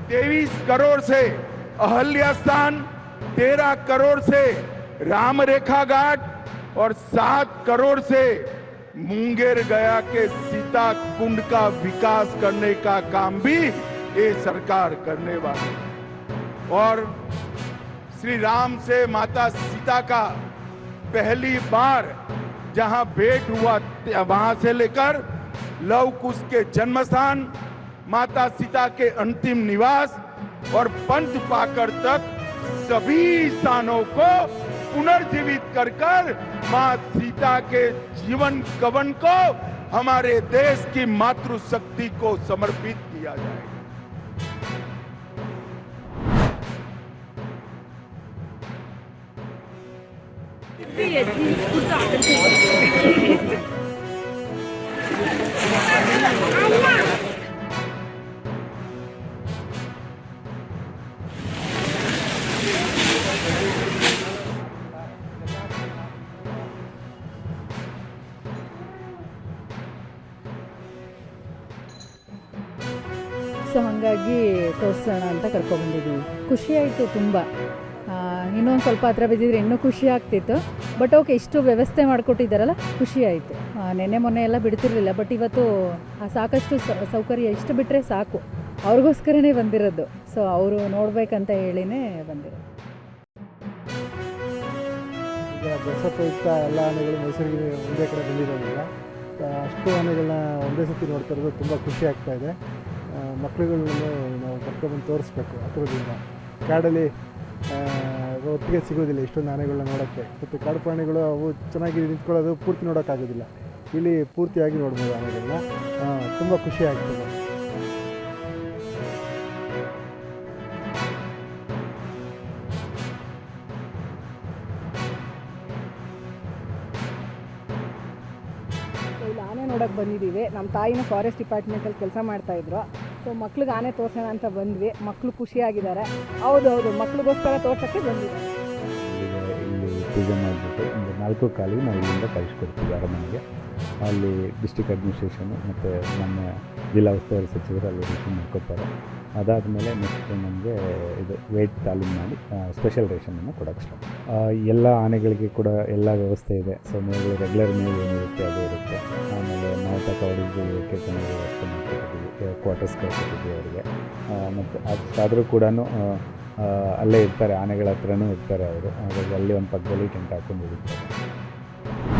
23 करोड़ से अहल्या स्थान, 13 करोड़ से राम रेखा घाट और 7 करोड़ से मुंगेर गया के सीता कुंड का विकास करने का काम भी ये सरकार करने वाली है। और श्री राम से माता सीता का पहली बार जहां भेंट हुआ वहां से लेकर लव कुश के जन्म स्थान, माता सीता के अंतिम निवास और पंच पाकर तक सभी स्थानों को पुनर्जीवित कर मां सीता के जीवन कवन को हमारे देश की मातृशक्ति को समर्पित किया जाएगा। ಸೊ ಹಾಗಾಗಿ ತೋರಿಸೋಣ ಅಂತ ಕರ್ಕೊಬಂದಿದ್ದೀವಿ. ಖುಷಿ ಆಯಿತು ತುಂಬ. ಇನ್ನೊಂದು ಸ್ವಲ್ಪ ಹತ್ರ ಬಿದ್ದಿದ್ರೆ ಇನ್ನೂ ಖುಷಿ ಆಗ್ತಿತ್ತು. ಬಟ್ ಓಕೆ, ಇಷ್ಟು ವ್ಯವಸ್ಥೆ ಮಾಡಿಕೊಟ್ಟಿದ್ದಾರಲ್ಲ, ಖುಷಿ ಆಯಿತು. ನೆನ್ನೆ ಮೊನ್ನೆ ಎಲ್ಲ ಬಿಡ್ತಿರಲಿಲ್ಲ, ಬಟ್ ಇವತ್ತು ಸಾಕಷ್ಟು ಸೌಕರ್ಯ ಇಷ್ಟು ಬಿಟ್ಟರೆ ಸಾಕು. ಅವ್ರಿಗೋಸ್ಕರನೇ ಬಂದಿರೋದು. ಸೊ ಅವರು ನೋಡಬೇಕಂತ ಹೇಳಿನೇ ಬಂದಿರೋದು. ಈಗ ದಸರಾ ಪ್ರಯುಕ್ತ ಎಲ್ಲ ಆನೆಗಳು ಮೈಸೂರಿಗೆ ಒಂದೇ ಕಡೆ ಬಂದಿರೋದಿಲ್ಲ. ಅಷ್ಟು ಆನೆಗಳನ್ನ ಒಂದೇ ಸತಿ ನೋಡ್ತಾ ಇರೋದು ತುಂಬ ಖುಷಿ ಆಗ್ತಾಯಿದೆ. ಮಕ್ಕಳುಗಳನ್ನು ನಾವು ಕರ್ಕೊಬಂದು ತೋರಿಸ್ಬೇಕು. ಹತ್ತಿರದಿಂದ ಕಾಡಲ್ಲಿ ಒಟ್ಟಿಗೆ ಸಿಗೋದಿಲ್ಲ ಇಷ್ಟೊಂದು ಆನೆಗಳನ್ನ ನೋಡೋಕ್ಕೆ. ಮತ್ತು ಕಾಡು ಪ್ರಾಣಿಗಳು ಅವು ಚೆನ್ನಾಗಿ ನಿಂತ್ಕೊಳ್ಳೋದು ಪೂರ್ತಿ ನೋಡೋಕ್ಕಾಗೋದಿಲ್ಲ. ಇಲ್ಲಿ ಪೂರ್ತಿಯಾಗಿ ನೋಡ್ಬೋದು ಆನೆಗಳನ್ನ. ತುಂಬ ಖುಷಿ ಆಗ್ತದೆ. ಇಲ್ಲಿ ಆನೆ ನೋಡೋಕ್ಕೆ ಬಂದಿದ್ದೀವಿ. ನಮ್ಮ ತಾಯಿನೂ ಫಾರೆಸ್ಟ್ ಡಿಪಾರ್ಟ್ಮೆಂಟಲ್ಲಿ ಕೆಲಸ ಮಾಡ್ತಾಯಿದ್ರು. ಸೊ ಮಕ್ಳಿಗೆ ಆನೆ ತೋರಿಸೋಣ ಅಂತ ಬಂದ್ವಿ. ಮಕ್ಕಳು ಖುಷಿಯಾಗಿದ್ದಾರೆ. ಹೌದೌದು, ಮಕ್ಳಿಗೋಸ್ಕರ ತೋರ್ಸೋಕ್ಕೆ ಬಂದಿದ್ದಾರೆ. ಇಲ್ಲಿ ಪೂಜೆ ಮಾಡಿಬಿಟ್ಟು ಒಂದು 4 ಕಾಲಿಗೆ ನಾವು ಇಲ್ಲಿಂದ ಕಳಿಸ್ಕೊಡ್ತೀವಿ ಅರಮನೆಗೆ. ಅಲ್ಲಿ ಡಿಸ್ಟ್ರಿಕ್ಟ್ ಅಡ್ಮಿನಿಸ್ಟ್ರೇಷನು ಮತ್ತು ನಮ್ಮ ಜಿಲ್ಲಾ ಉಸ್ತುವಾರಿ ಸಚಿವರು ಅಲ್ಲಿ ರಿಸೀವ್ ಮಾಡ್ಕೊತಾರೆ. ಅದಾದಮೇಲೆ ನೆಕ್ಸ್ಟ್ ನಮಗೆ ಇದು ವೇಟ್ ತಾಲೀಮ್ ಮಾಡಿ ಸ್ಪೆಷಲ್ ರೇಷನನ್ನು ಕೊಡೋಕ್ಕೆ ಸ್ಟಾರ್ಟ್. ಎಲ್ಲ ಆನೆಗಳಿಗೆ ಕೂಡ ಎಲ್ಲ ವ್ಯವಸ್ಥೆ ಇದೆ. ಸೊ ಮೇವು ರೆಗ್ಯುಲರ್ ಮೇವು ಏನಿರುತ್ತೆ ಅದು ಇರುತ್ತೆ. ಆಮೇಲೆ ಮಾವುತ ಕಾವಡಿಗೆ ಚೆನ್ನಾಗಿ ವ್ಯವಸ್ಥೆ ಮಾಡ್ಕೊಟ್ಟಿದ್ದೀವಿ. ಕ್ವಾರ್ಟರ್ಸ್ ಕಳ್ಕೊಟ್ಟಿದ್ದೀವಿ ಅವರಿಗೆ. ಮತ್ತು ಅಷ್ಟಾದರೂ ಕೂಡ ಅಲ್ಲೇ ಇರ್ತಾರೆ, ಆನೆಗಳ ಹತ್ರನೂ ಇರ್ತಾರೆ ಅವರು. ಹಾಗಾಗಿ ಅಲ್ಲಿ ಒಂದು ಪಕ್ಕದಲ್ಲಿ ಟೆಂಟ್ ಹಾಕೊಂಡು ಇರ್ತಾರೆ.